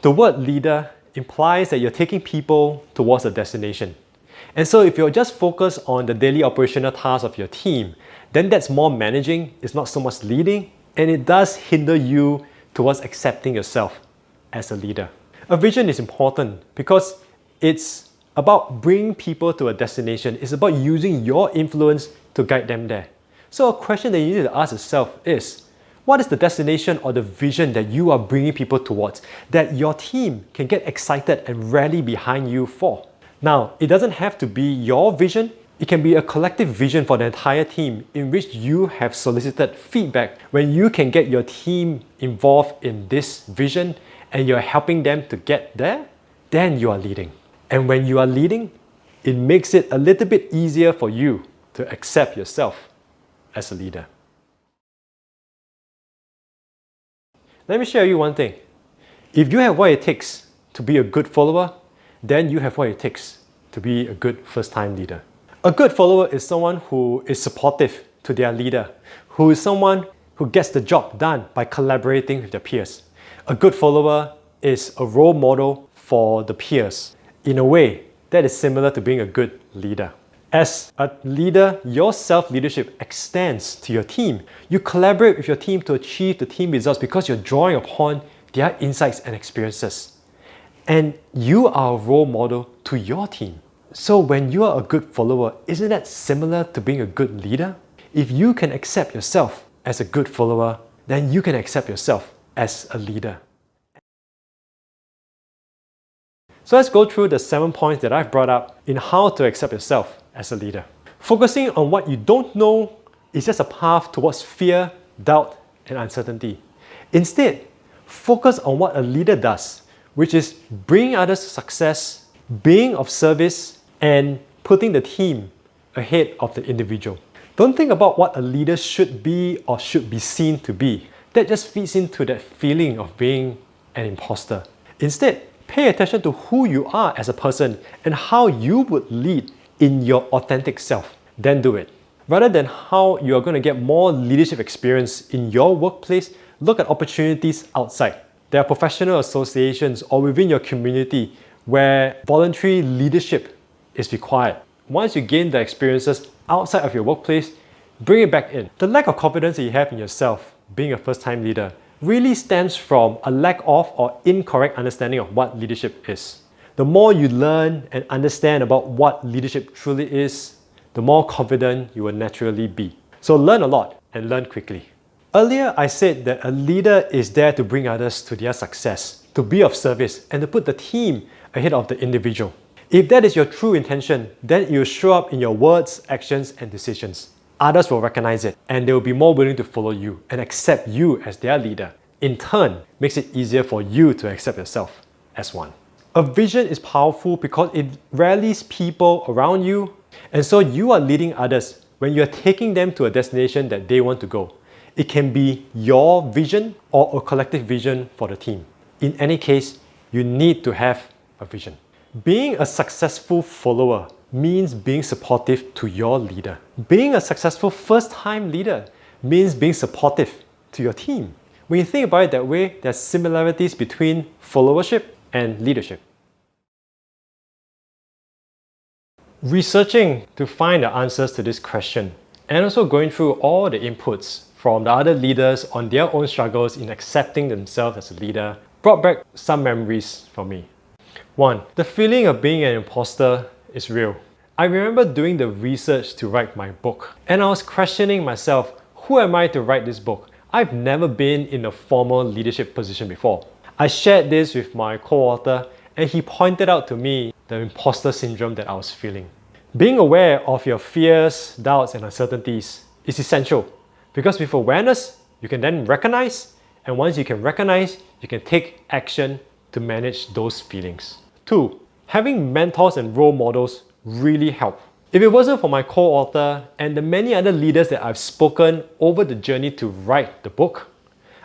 The word leader implies that you're taking people towards a destination. And so if you're just focused on the daily operational tasks of your team, then that's more managing, it's not so much leading, and it does hinder you towards accepting yourself as a leader. A vision is important because it's about bringing people to a destination. It's about using your influence to guide them there. So a question that you need to ask yourself is, what is the destination or the vision that you are bringing people towards that your team can get excited and rally behind you for? Now, it doesn't have to be your vision. It can be a collective vision for the entire team in which you have solicited feedback. When you can get your team involved in this vision and you're helping them to get there, then you are leading. And when you are leading, it makes it a little bit easier for you to accept yourself as a leader. Let me share you one thing. If you have what it takes to be a good follower, then you have what it takes to be a good first-time leader. A good follower is someone who is supportive to their leader, who is someone who gets the job done by collaborating with their peers. A good follower is a role model for the peers. In a way, that is similar to being a good leader. As a leader, your self-leadership extends to your team. You collaborate with your team to achieve the team results because you're drawing upon their insights and experiences. And you are a role model to your team. So when you are a good follower, isn't that similar to being a good leader? If you can accept yourself as a good follower, then you can accept yourself as a leader. So let's go through the 7 points that I've brought up in how to accept yourself as a leader. Focusing on what you don't know is just a path towards fear, doubt, and uncertainty. Instead, focus on what a leader does, which is bringing others to success, being of service, and putting the team ahead of the individual. Don't think about what a leader should be or should be seen to be. That just feeds into that feeling of being an imposter. Instead, pay attention to who you are as a person and how you would lead in your authentic self. Then do it. Rather than how you are going to get more leadership experience in your workplace, look at opportunities outside. There are professional associations or within your community where voluntary leadership is required. Once you gain the experiences outside of your workplace, bring it back in. The lack of confidence that you have in yourself, being a first-time leader, really stems from a lack of or incorrect understanding of what leadership is. The more you learn and understand about what leadership truly is, the more confident you will naturally be. So learn a lot and learn quickly. Earlier, I said that a leader is there to bring others to their success, to be of service, and to put the team ahead of the individual. If that is your true intention, then it will show up in your words, actions, and decisions. Others will recognize it, and they will be more willing to follow you and accept you as their leader. In turn, makes it easier for you to accept yourself as one. A vision is powerful because it rallies people around you, and so you are leading others when you are taking them to a destination that they want to go. It can be your vision or a collective vision for the team. In any case, you need to have a vision. Being a successful follower means being supportive to your leader. Being a successful first-time leader means being supportive to your team. When you think about it that way, there are similarities between followership and leadership. Researching to find the answers to this question and also going through all the inputs from the other leaders on their own struggles in accepting themselves as a leader brought back some memories for me. 1. The feeling of being an imposter is real. I remember doing the research to write my book, and I was questioning myself, who am I to write this book? I've never been in a formal leadership position before. I shared this with my co-author, and he pointed out to me the imposter syndrome that I was feeling. Being aware of your fears, doubts, and uncertainties is essential because with awareness, you can then recognize, and once you can recognize, you can take action to manage those feelings. 2. Having mentors and role models really help. If it wasn't for my co-author and the many other leaders that I've spoken over the journey to write the book,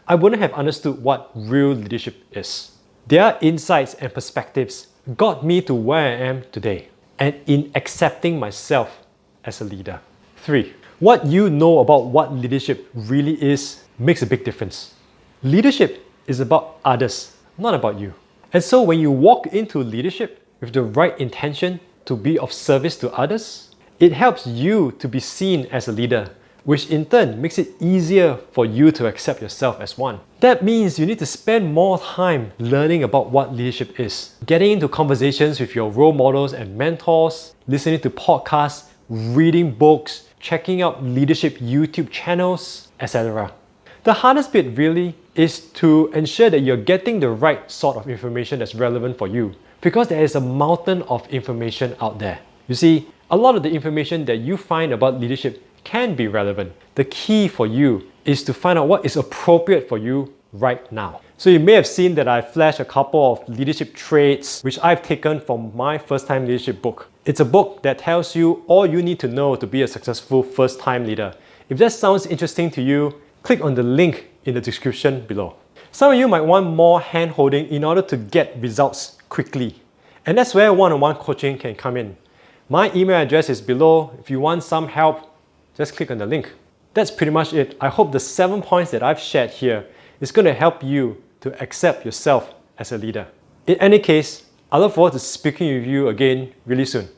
I wouldn't have understood what real leadership is. Their insights and perspectives got me to where I am today and in accepting myself as a leader. 3. What you know about what leadership really is makes a big difference. Leadership is about others, not about you. And so when you walk into leadership with the right intention to be of service to others, it helps you to be seen as a leader, which in turn makes it easier for you to accept yourself as one. That means you need to spend more time learning about what leadership is, getting into conversations with your role models and mentors, listening to podcasts, reading books, checking out leadership YouTube channels, etc. The hardest bit really is to ensure that you're getting the right sort of information that's relevant for you, because there is a mountain of information out there. You see, a lot of the information that you find about leadership can be relevant. The key for you is to find out what is appropriate for you right now. So you may have seen that I flashed a couple of leadership traits which I've taken from my first-time leadership book. It's a book that tells you all you need to know to be a successful first-time leader. If that sounds interesting to you, click on the link in the description below. Some of you might want more hand-holding in order to get results quickly. And that's where one-on-one coaching can come in. My email address is below. If you want some help, just click on the link. That's pretty much it. I hope the 7 points that I've shared here is going to help you to accept yourself as a leader. In any case, I look forward to speaking with you again really soon.